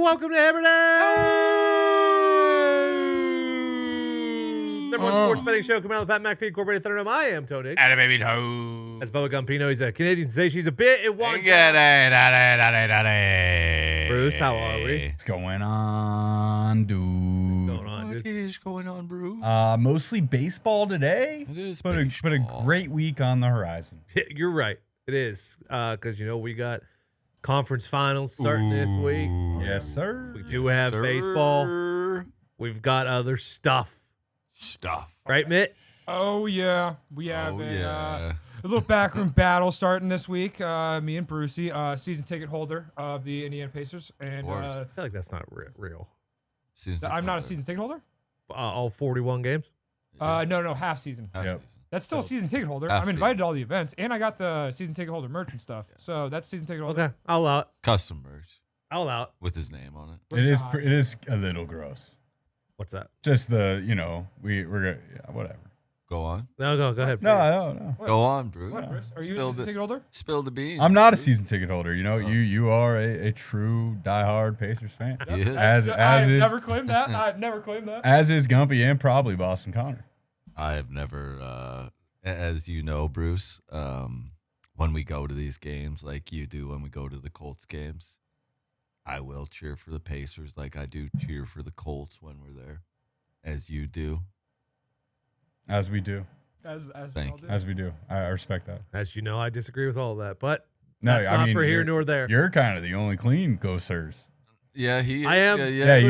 welcome to Hammer Dahn! Number one sports betting show coming out of the Pat McAfee Incorporated Thunderdome. I am Tony. And a baby toe. That's Bubba Gumpino. He's a Canadian sensation. He's a bit in one. Bruce, Bruce, how are we? What's going on, dude? What's going on, What dude? is going on, Bruce? Mostly baseball today. It is but a great week on the horizon. You're right. It is. Because, we got conference finals starting this week. Yes, sir. We do have baseball. We've got other stuff. Right, Mitt? Oh, yeah. We have yeah. a little backroom battle starting this week. Me and Brucey, season ticket holder of the Indiana Pacers. And I feel like that's not real. I'm not a season ticket holder? All 41 games? No, half season. Yep. That's still a season ticket holder. Half I'm invited to all the events, and I got the season ticket holder merch and stuff. So that's season ticket holder. Okay, I'll allow it. Custom merch I'll allow it. with his name on it. It is a little gross. What's that? Just the, we're gonna, whatever. Go on. No, go ahead. No. What? Go on, Bruce. What, Bruce? Are you Spill a season ticket holder? Spill the beans. I'm not a Bruce. season ticket holder. You are a true diehard Pacers fan. He is. I've is never claimed that. I've never claimed that. as is Gumpy and probably Boston Connor. I have never, as you know, Bruce, when we go to these games like you do when we go to the Colts games, I will cheer for the Pacers like I do cheer for the Colts when we're there, as you do. As we do. As Thank we all you. do. As we do. I respect that. As you know, I disagree with all of that, but No, that's not for here you're- nor there. You're kind of the only clean Go-Sirs. Yeah, he. I am. Yeah,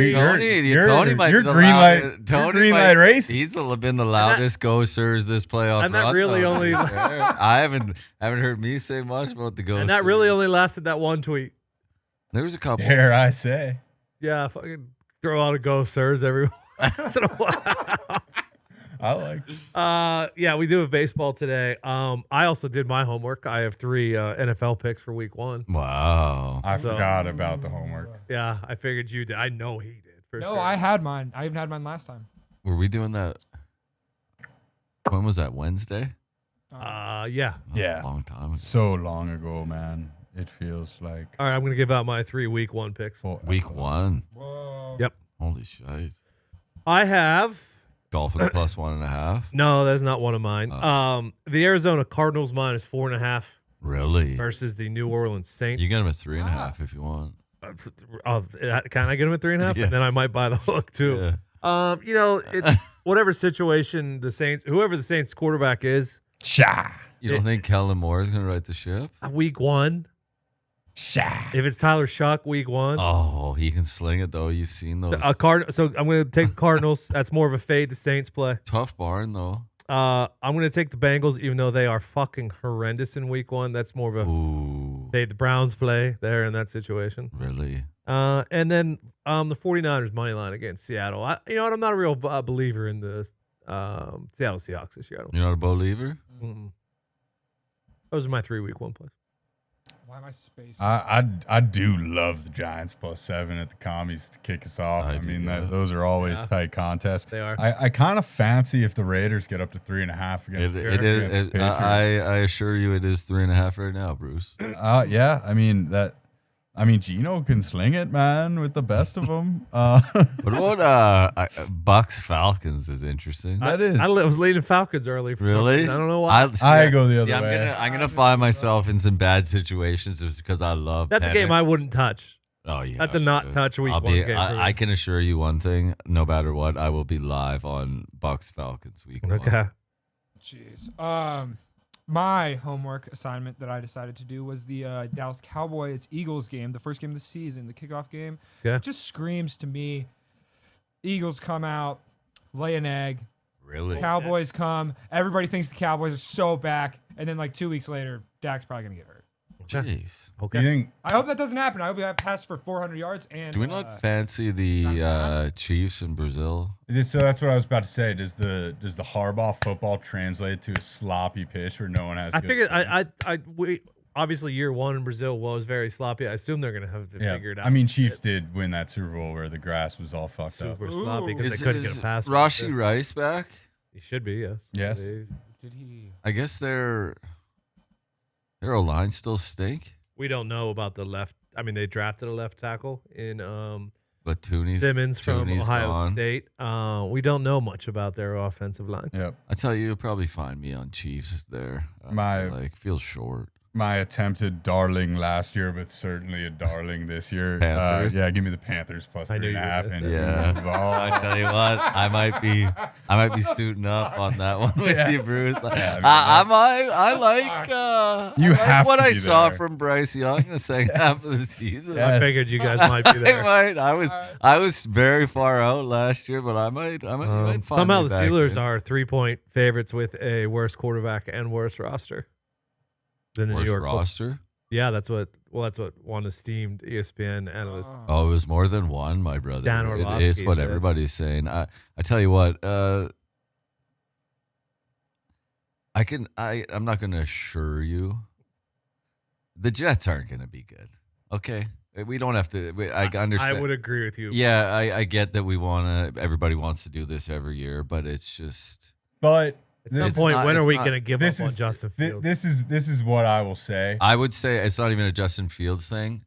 Tony might you're be the green light. loudest. You're Tony green might- light race. He's been the loudest go-sirs this playoff. And that run, really though, only- to be fair. I haven't heard me say much about the go. And that really only lasted that one tweet. There was a couple. Dare I say? Yeah, fucking throw out a go, sirs, every once in a while. I like. Yeah, we do have baseball today. I also did my homework. I have 3 NFL picks for week 1. Wow. I So- forgot about the homework. Yeah, I figured you did. I know he did. For No, sure. I had mine. I even had mine last time. Were we doing that? When was that? Wednesday? Yeah. That was Yeah. a long time ago. So long ago, man. It feels like All right, I'm gonna give out my 3 week 1 picks. Week 1. Whoa. Yep. Holy shit. I have Dolphins plus 1.5. no. That's not one of mine. The Arizona Cardinals minus 4.5 Really? versus the New Orleans Saints. You get him at 3.5 if you want. Can I get them at 3.5? Yeah. And then I might buy the hook too. Yeah. It's whatever situation the Saints, whoever the Saints quarterback is, Sha. You don't think Kellen Moore is going to right the ship? week 1. Sha. If it's Tyler Shuck, week 1. Oh, he can sling it though. You've seen those. So I'm going to take the Cardinals. That's more of a fade. The Saints play. Tough barn though. I'm going to take the Bengals, even though they are fucking horrendous in week 1. That's more of a Ooh. fade. The Browns play there in that situation. Really? And then the 49ers money line against Seattle. I'm not a real believer in the Seattle Seahawks this year. You're not a believer? Those are my 3 week 1 plays. Why am I spacing? I do love the Giants plus 7 at the commies to kick us off. I do, yeah. Those are always Yeah. tight contests. They are. I kind of fancy if the Raiders get up to 3.5 against It the is. Patriots. I assure you, it is 3.5 right now, Bruce. Yeah, Gino can sling it, man, with the best of them. What about Bucks Falcons is interesting. That is. I was leading Falcons early. For some Really? reason. I don't know why. I go the other I'm way. I'm gonna find myself in some bad situations just because I love. That's a game I wouldn't touch. Oh yeah, That's a not touch week I'll 1 be, game. for I me. can assure you one thing: no matter what, I will be live on Bucks Falcons week 1. Okay. Jeez. My homework assignment that I decided to do was the Dallas Cowboys-Eagles game, the first game of the season, the kickoff game. Okay. It just screams to me, Eagles come out, lay an egg, Really? Cowboys come, everybody thinks the Cowboys are so back, and then like 2 weeks later, Dak's probably going to get hurt. Jeez. Okay. You think I hope that doesn't happen. I hope I pass for 400 yards. And Do we not fancy the Chiefs in Brazil? so? That's what I was about to say. Does the Harbaugh football translate to a sloppy pitch where no one has? I good figured swing? we obviously year 1 in Brazil was very sloppy. I assume they're gonna have to figure it out. I mean, Chiefs did win that Super Bowl where the grass was all fucked up. super sloppy because Is, they couldn't is get a pass. Rashi Rice back? He should be. Yes. Yes. Did he? I guess their O-line still stink. We don't know about the left I mean, they drafted a left tackle in But Simmons from Tooney's Ohio gone. State. We don't know much about their offensive line. Yep. I tell you, you'll probably find me on Chiefs there. Feels short. My attempted darling last year, but certainly a darling this year. Panthers? Yeah, give me the Panthers plus I knew 3.5. you were And gonna move on. I tell you what, I might be suiting up on that one with Yeah. you, Bruce. Yeah, I like You I like have what to I be saw there. from Bryce Young in the second half of the season. Yeah. I figured you guys might be there. I was very far out last year, but I might find Somehow me the back Steelers in. are 3-point favorites with a worse quarterback and worse roster than the Worst New York Colts. roster. Yeah, that's what one esteemed ESPN analyst. Oh, it was more than one, my brother. Dan It Orlovsky is what said. everybody's saying. I tell you what, I'm not gonna assure you the Jets aren't gonna be good. Okay. We don't have to I understand. I would agree with you. Yeah, I get that everybody wants to do this every year, but it's just But At some It's point, not- when are it's we not- going to give up on Justin Fields? This is what I will say. I would say it's not even a Justin Fields thing.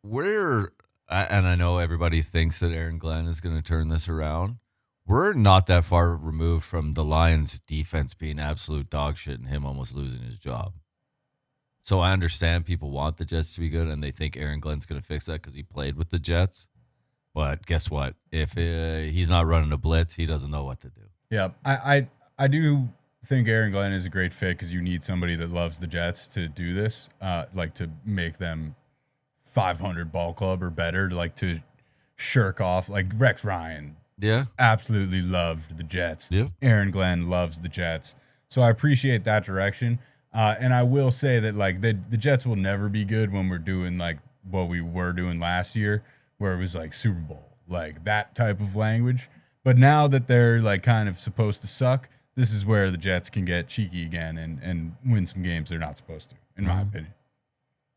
And I know everybody thinks that Aaron Glenn is going to turn this around. We're not that far removed from the Lions' defense being absolute dog shit and him almost losing his job. So I understand people want the Jets to be good and they think Aaron Glenn's going to fix that because he played with the Jets. But guess what? If he's not running a blitz, he doesn't know what to do. Yeah, I do think Aaron Glenn is a great fit because you need somebody that loves the Jets to do this, like to make them 500 ball club or better, like to shirk off. Like Rex Ryan Yeah. absolutely loved the Jets. Yep. Aaron Glenn loves the Jets. So I appreciate that direction. And I will say that like the Jets will never be good when we're doing like what we were doing last year, where it was like Super Bowl, like that type of language. But now that they're like kind of supposed to suck, this is where the Jets can get cheeky again and win some games they're not supposed to, in my opinion.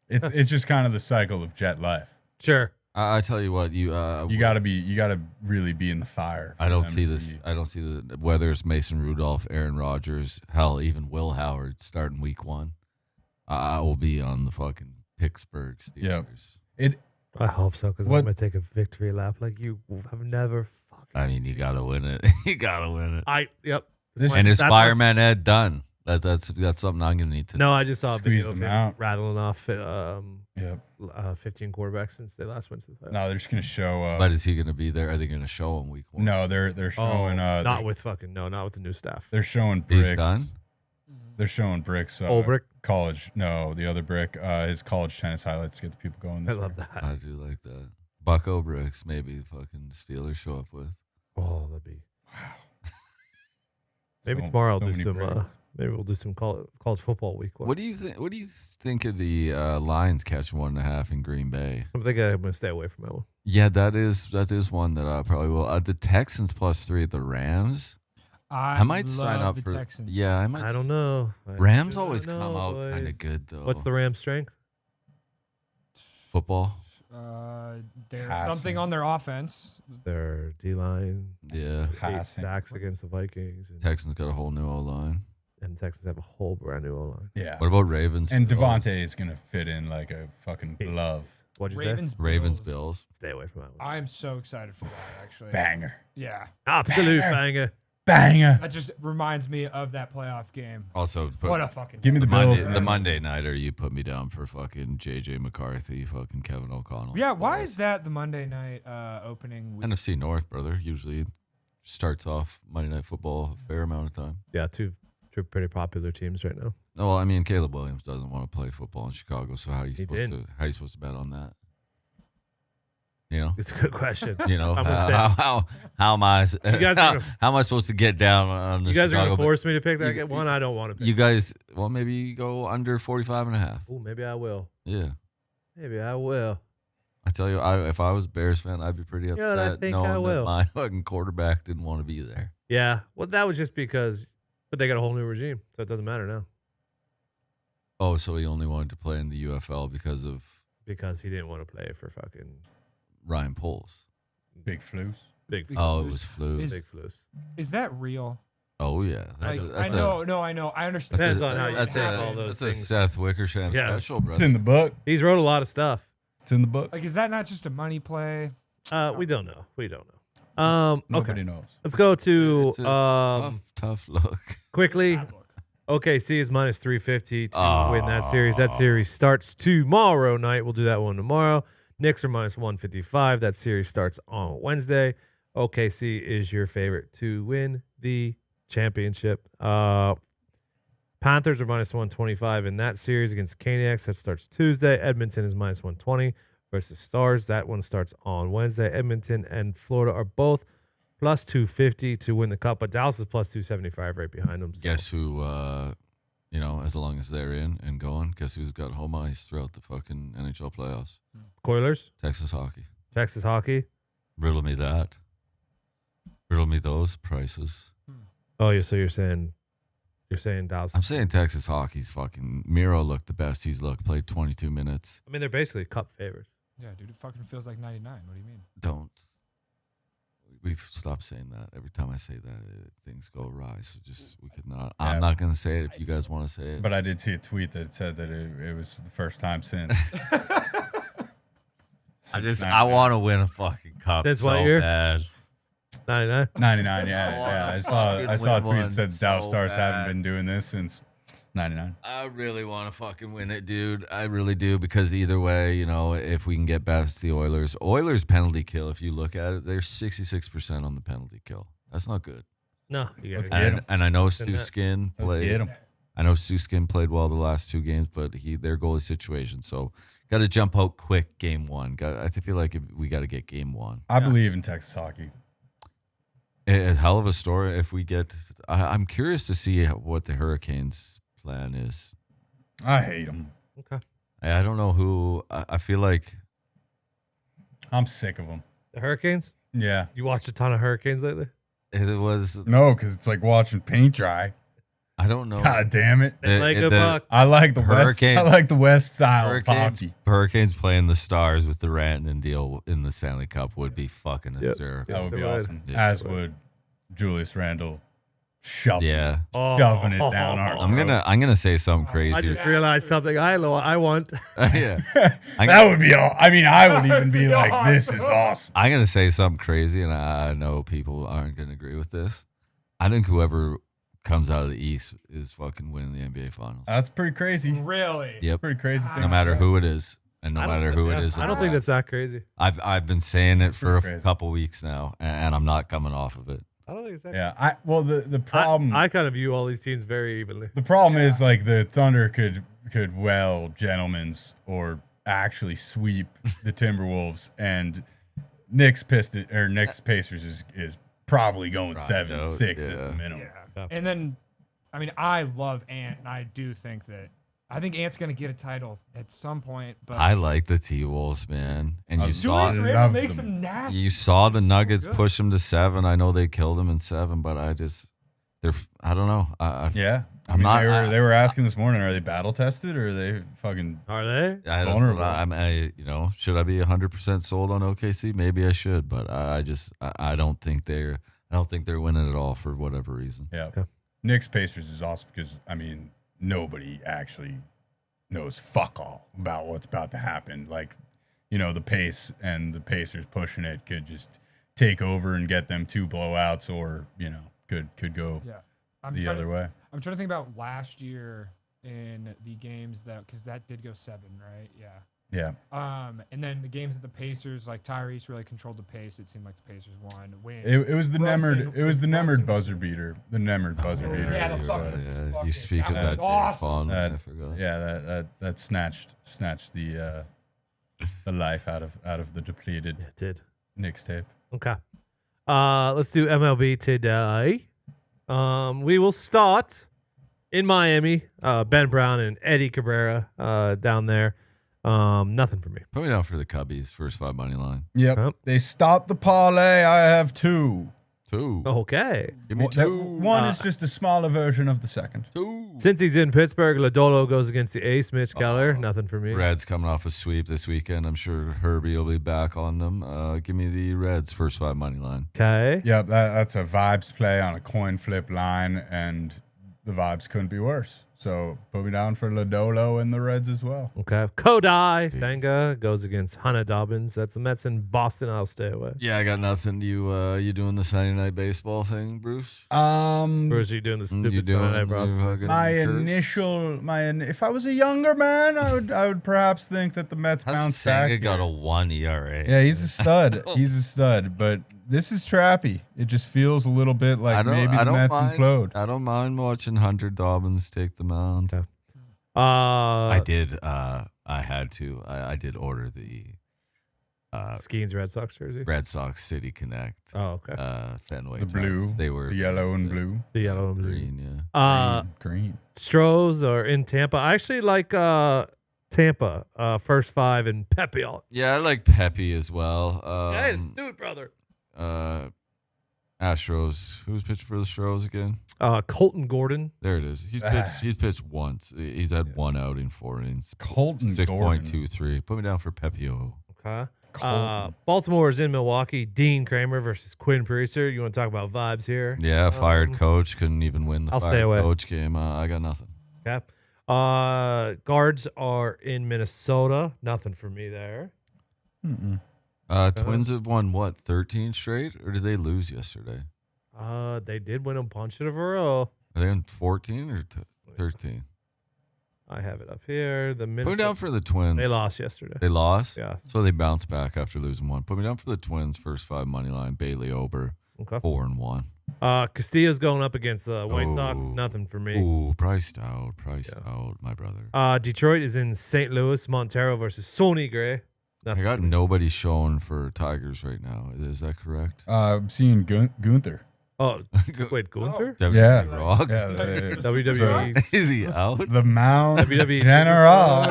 It's just kind of the cycle of Jet life. Sure. I tell you what, you gotta really be in the fire. I for don't them see to this. be- I don't see whether it's Mason Rudolph, Aaron Rodgers, hell, even Will Howard starting week 1. I will be on the fucking Pittsburgh Steelers. It I hope so, because I'm What- going to take a victory lap like you have never fucking I mean, you seen. gotta win it. You gotta win it. Yep. This- And is That's fireman Ed done? That's something I'm gonna need to. No, I just saw a Squeeze video of them him out. rattling off 15 Yep. quarterbacks since they last went to the playoffs. No, they're just gonna show. But is he gonna be there? Are they gonna show him week 1? No, they're showing. not with the new staff. They're showing bricks. He's done. They're showing bricks. Old brick. College. No, the other brick. His college tennis highlights to get the people going. I this love year. that. I do like that. Bucko bricks, maybe the fucking Steelers show up with. Oh, that'd be. Wow. Maybe So- tomorrow I'll so do many some. bricks. Maybe we'll do some college football week. What do you think? What do you think of the Lions catching 1.5 in Green Bay? I think I'm gonna stay away from that one. Yeah, that is one that I probably will. The Texans +3 at the Rams. I might sign love up the for. Texans. Yeah, I might. I don't know. Rams do not always know, come out boys. kind of good though. What's the Rams' strength? football? There's Passing. something on their offense. Their D line. Yeah, 8 Passing. sacks against the Vikings, and, Texans got a whole new O line. and Texans have a whole brand new O line. Yeah. What about Ravens? And Bills? Devontae is gonna fit in like a fucking glove. What'd you say? Ravens, Bills. Bills. Stay away from that one. I'm so excited for that. Actually, Banger. yeah, Absolute Banger. banger. Banger. that just reminds me of that playoff game. Also, What a fucking Give me the the Monday, Bills. the man. Monday nighter. You put me down for fucking JJ McCarthy, fucking Kevin O'Connell. Yeah, why is that the Monday night opening week? NFC North, brother? Usually starts off Monday Night Football a fair amount of time. Yeah, two pretty popular teams right now. No, well, I mean Caleb Williams doesn't want to play football in Chicago, so how are you He supposed did. to bet on that? You know, It's a good question. you know I'm gonna stay- how am I? guys are gonna- how am I supposed to get down on the You guys are Chicago gonna bet? force me to pick that You- one. I don't want to pick. You guys, well, maybe you go under 45.5. Oh, maybe I will. Yeah. Maybe I will. I tell you, if I was a Bears fan, I'd be pretty know upset what, I think I knowing that will. my fucking quarterback didn't want to be there. Yeah. Well, that was just because, but they got a whole new regime, so it doesn't matter now Oh, so he only wanted to play in the UFL because of because he didn't want to play for fucking Ryan Poles. Big flus. big. Big Oh, it Flus. was flu. Is- Big flus. Is that real? Oh yeah, Like, That's I know, I understand. Depends on how you that's take a, all those that's a things. Seth Wickersham Yeah. special, It's brother. in the book. He's wrote a lot of stuff. It's in the book. Like, is that not just a money play? We don't know. Okay. Nobody knows. Let's go to It's a tough look. quickly. Bad look. OKC is minus 350 to win that series. That series starts tomorrow night. We'll do that one tomorrow. Knicks are minus 155. That series starts on Wednesday. OKC is your favorite to win the championship. Panthers are minus 125 in that series against Caniacs. That starts Tuesday. Edmonton is minus 120 versus Stars. That one starts on Wednesday. Edmonton and Florida are both plus 250 to win the cup, but Dallas is plus 275 right behind them. So. Guess who, as long as they're in and going, guess who's got home ice throughout the fucking NHL playoffs? Coilers, Texas hockey. Texas hockey. Riddle me that. Riddle me those prices. Oh, so you're saying Dallas? I'm saying Texas hockey's fucking. Miro looked the best he's looked. Played 22 minutes. I mean, they're basically cup favorites. Yeah, dude, it fucking feels like 99. What do you mean? Don't. We've stopped saying that. Every time I say that, things go awry. So we could not. Yeah. I'm not gonna say it if you guys want to say it. But I did see a tweet that said that it was the first time since. I want to win a fucking cup Since so what year? bad. 99. 99, yeah. I saw a tweet that said Dallas so Stars bad. haven't been doing this since 99. I really want to fucking win it, dude. I really do, because either way, if we can get past the Oilers penalty kill, if you look at it, they're 66% on the penalty kill. That's not good. No, you Let's got get to 'em. And I know in Stu that. Skin Let's played. get 'em. I know Stu Skin played well the last two games, but their goalie situation. So got to jump out quick game one. I feel like we got to get game one. I believe in Texas hockey. A hell of a story if we get. I'm curious to see what the Hurricanes' plan is. I hate them. Okay. I don't know who. I feel like I'm sick of them. The Hurricanes? Yeah. You watched a ton of Hurricanes lately? it was. No, because it's like watching paint dry. I don't know. God damn it. Like a buck. I like the Hurricane- West. I like the West style of hockey. Hurricanes playing the Stars with the Rantanen deal in the Stanley Cup would be fucking Yep. hysterical. That would Yes, be it would. awesome. Yeah, As it would Julius Randle shoving, Yeah, shoving it down our I'm gonna say something crazy. I just realized something I want. Yeah, That would be all. I mean, I would even be like, "This is awesome." I'm gonna say something crazy, and I know people aren't gonna agree with this. I think whoever comes out of the East is fucking winning the NBA Finals. That's pretty crazy. Really? Yep, Pretty crazy. no matter who it is, and no I don't matter think- who yeah, it is. I don't think that's that crazy. I've been saying it for a pretty crazy. couple weeks now, and I'm not coming off of it. I don't think it's that Yeah. The problem. I kind of view all these teams very evenly. The problem is like the Thunder could gentlemen's or actually sweep the Timberwolves, and Knicks Pacers is probably going Right, 7-6 at yeah. the minimum. Yeah. And then, I mean, I love Ant, and I do think Ant's gonna get a title at some point. But I like the T-Wolves, man, and I you do saw Julius I Randle love makes them. them nasty. You saw the Nuggets good. push them to 7. I know they killed them in 7, but I don't know. Yeah. I I'm mean, not- they were asking this morning, are they battle tested or are they fucking Are they? vulnerable? Should I be 100% sold on OKC? Maybe I should, but I don't think they're winning it all for whatever reason. Yeah. Okay. Knicks Pacers is awesome because I mean nobody actually knows fuck all about what's about to happen. Like, the pace and the Pacers pushing it could just take over and get them 2 blowouts, or could go Yeah. the other way. I'm trying to think about last year in the games because that did go 7, right? Yeah. Yeah. And then the games of the Pacers, like Tyrese really controlled the pace. It seemed like the Pacers won. It was the Brunson- Nemerd Brunson- buzzer beater. The Nemerd buzzer Oh, beater. Yeah, the you're fucking right, You bucket. speak of That that was day, awesome. fondly, I That- forgot. Yeah, that snatched the life out of the depleted Yeah, it did. Knicks tape. Okay. Let's do MLB today. We will start in Miami. Ben Brown and Eddie Cabrera down there. Nothing for me. Put me down for the Cubbies, first 5 money line. Yep. Yep. They stopped the parlay. I have 2. 2. Okay. Give me That 2. one is just a smaller version of the second. 2. Since he's in Pittsburgh, Lodolo goes against the Ace, Mitch Keller. Nothing for me. Reds coming off a sweep this weekend. I'm sure Herbie will be back on them. Give me the Reds, first 5 money line. Okay. Yep, that's a vibes play on a coin flip line, and the vibes couldn't be worse. So put me down for Lodolo and the Reds as well. Okay. Kodai Senga goes against Hannah Dobbins. That's the Mets in Boston. I'll stay away. Yeah, I got nothing. You doing the Sunday night baseball thing, Bruce? Bruce, are you doing the stupid Sunday night broadcast? If I was a younger man, I would perhaps think that the Mets bounce back. Senga got here. a 1 ERA. Yeah, he's a stud. He's a stud. But this is trappy. It just feels a little bit like maybe the Mets implode. I don't mind watching Hunter Dobbins take the mound. Okay. I did. I did order the Skeens Red Sox jersey. Red Sox City Connect. Oh, okay. Fenway. The blue. They were the yellow and blue. The yellow and blue. Green, yeah. Green. Stros are in Tampa. I actually like Tampa. First 5 and Pepiot. Yeah, I like Pepe as well. Hey, let's do it, brother. Astros. Who's pitched for the Stros again? Colton Gordon. There it is. He's pitched once. He's had 1 out in 4 innings. Colton 6.23. Put me down for Pepio. Okay. Colton. Baltimore is in Milwaukee. Dean Kramer versus Quinn Priester. You want to talk about vibes here? Yeah, fired coach. Couldn't even win the I'll stay fired away. coach game. I got nothing. Okay. Guards are in Minnesota. Nothing for me there. Twins have won, 13 straight? Or did they lose yesterday? They did win a bunch in a row. Are they in 14 or 13? I have it up here. The Put me Minnesota. down for the Twins. They lost yesterday. They lost? Yeah. So they bounced back after losing 1. Put me down for the Twins, first 5 money line. Bailey Ober, Okay. 4-1. Castillo's going up against White Sox. Ooh. Nothing for me. Ooh, priced out, my brother. Detroit is in St. Louis. Montero versus Sonny Gray. I Nothing got for me. nobody showing for Tigers right now. Is that correct? I'm seeing Gunther. Oh, wait, Gunther? WWE Yeah. Rock? Yeah, they- WWE. Is he out? The Mount WWE General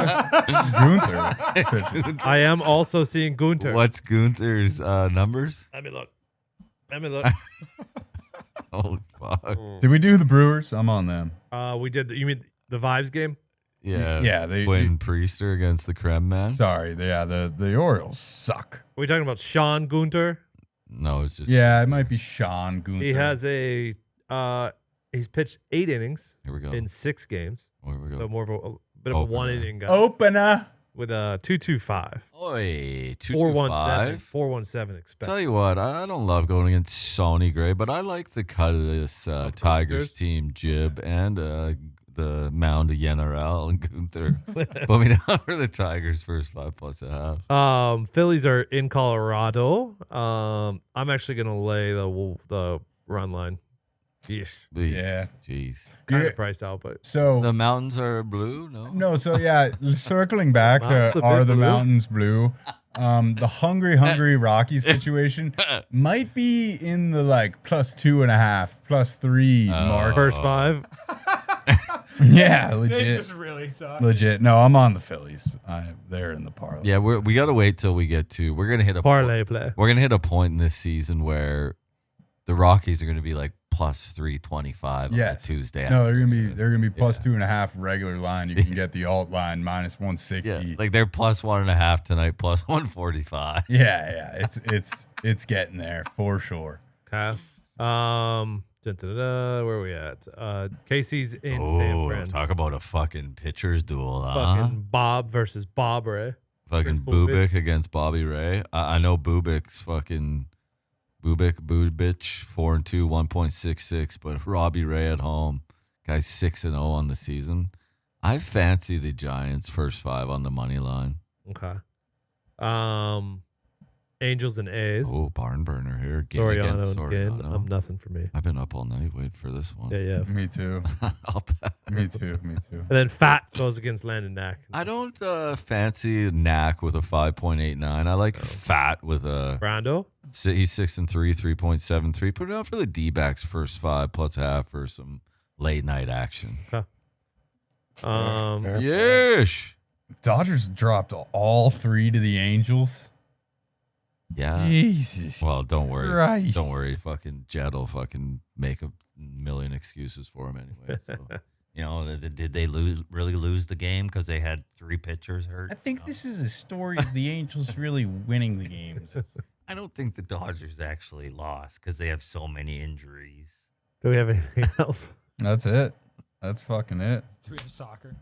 Gunther. I am also seeing Gunther. What's Gunther's numbers? Let me look. Holy fuck. Did we do the Brewers? I'm on them. We did. You mean the Vibes game? Yeah. Yeah, they- Quinn Priester against the Creme Man? Sorry, the Orioles suck. Are we talking about Sean Gunther? No, it's just. Yeah, it might be Sean Gunther. He has he's pitched 8 innings Here we go. in 6 games. Here we go. So more of a bit of a Opener. 1 inning guy Opener. with a 2.25. Oi, 4.17. 2.25. 4.17 expected. Tell you what, I don't love going against Sonny Gray, but I like the cut of this Tigers Gunther's? team, Jib, and the mound of Yenarel and Gunther. Put me down for the Tigers first 5+1/2. Phillies are in Colorado. I'm actually gonna lay the run line. Yeesh. Yeah. Jeez. Kind Yeah. of priced out, but So The mountains are blue? No? so yeah, circling back Mountains to a bit are the blue. mountains blue? The hungry Rocky situation might be in the like +2.5, +3 mark. first 5. Yeah, They legit. just really suck. Legit. No, I'm on the Phillies. They're in the parlay. Yeah, we got to wait till we get to. We're gonna hit a Parlay play. We're gonna hit a point in this season where the Rockies are gonna be like +325 on Yes. a Tuesday. No, they're gonna be +2.5 regular line. You can get the alt line -160. Yeah, like they're +1.5 tonight, +145. Yeah. It's getting there for sure. Okay. Where are we at? Casey's in San Oh, Fran. talk about a fucking pitcher's duel, huh? Fucking Bob versus Bob Ray. Fucking Chris Bubich. Bubik against Bobby Ray. I know Bubik's fucking Bubich 4-2, 1.66, but Robbie Ray at home, guy's 6-0 on the season. I fancy the Giants first 5 on the money line. Okay. Angels and A's. Oh, barn burner here. Game Soriano against again. Soriano. Nothing for me. I've been up all night waiting for this one. Yeah. Me too. I'll bet. Me too. And then Fat goes against Landon Knack. I don't fancy Knack with a 5.89. I like Fat with a. Brando. He's 6-3, 3.73. Put it out for the D-backs first 5+1/2 for some late night action. Fair. Yeesh. Dodgers dropped all 3 to the Angels. Yeah. Jesus. Well, don't worry. Christ. Don't worry. Fucking Jed will fucking make a million excuses for him anyway. So. You know, did they really lose the game because they had 3 pitchers hurt? I think this is a story of the Angels really winning the games. I don't think the Dodgers actually lost because they have so many injuries. Do we have anything else? That's it. That's fucking it. Do we have soccer?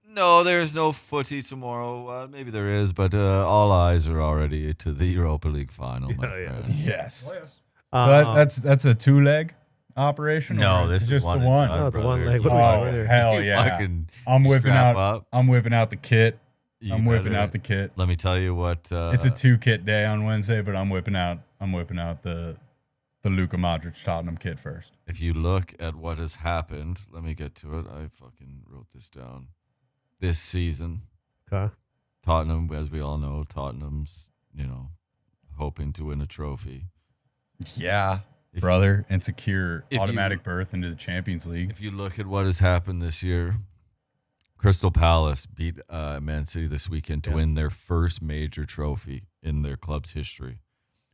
No, there's no footy tomorrow. Maybe there is, but all eyes are already to the Europa League final, my Yeah, friend. Yes. Oh, yes. But that's a 2-leg operation. No, or this is just one the and one. done, No, it's a brother. one leg. You What do we got Oh right there? hell You yeah! fucking I'm whipping strap out. up. I'm whipping out the kit. You I'm whipping better. out the kit. Let me tell you what. It's a 2-kit day on Wednesday, but I'm whipping out the Luka Modric Tottenham kit first. If you look at what has happened, let me get to it. I fucking wrote this down. This season, Okay. Tottenham, as we all know, Tottenham's, hoping to win a trophy. Yeah, If- brother, and secure if you- automatic berth into the Champions League. If you look at what has happened this year, Crystal Palace beat Man City this weekend to Yeah. win their first major trophy in their club's history.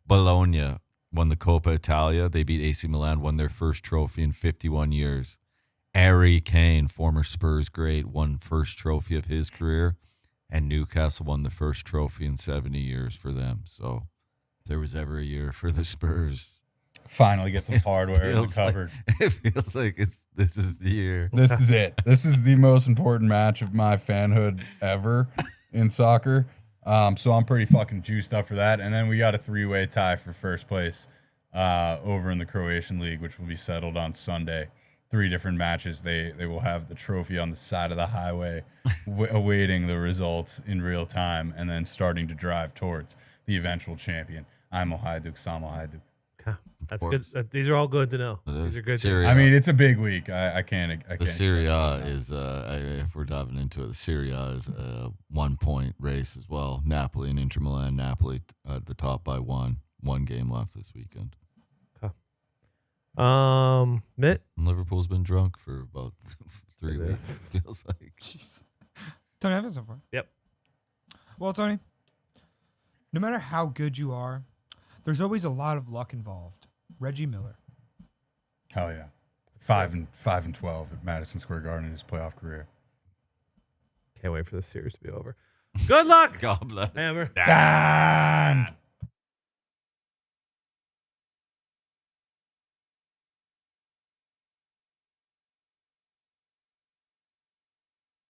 Bologna won the Coppa Italia. They beat AC Milan, won their first trophy in 51 years. Harry Kane, former Spurs great, won first trophy of his career. And Newcastle won the first trophy in 70 years for them. So if there was ever a year for the Spurs, Finally get some hardware in the feels like- cupboard. it feels like this is the year. This is it. This is the most important match of my fanhood ever in soccer. So I'm pretty fucking juiced up for that. And then we got a 3-way tie for first place over in the Croatian League, which will be settled on Sunday. 3 different matches. They will have the trophy on the side of the highway, awaiting the results in real time, and then starting to drive towards the eventual champion. Imo Hajduk, Samo Hajduk. Okay. That's course. good. These are all good to know. It These is. are good. Serie To I mean, it's a big week. I can't. The Serie A is, if we're diving into it, the Serie A is a 1-point race as well. Napoli and Inter Milan. Napoli at the top by 1. 1 game left this weekend. Mitt. And Liverpool's been drunk for about 3 Yeah. weeks. Feels like. Jeez. Tony, have it so far. Yep. Well, Tony, no matter how good you are, there's always a lot of luck involved. Reggie Miller. Hell yeah. 5 and 12 at Madison Square Garden in his playoff career. Can't wait for this series to be over. Good luck, God bless. Hammer. Dan!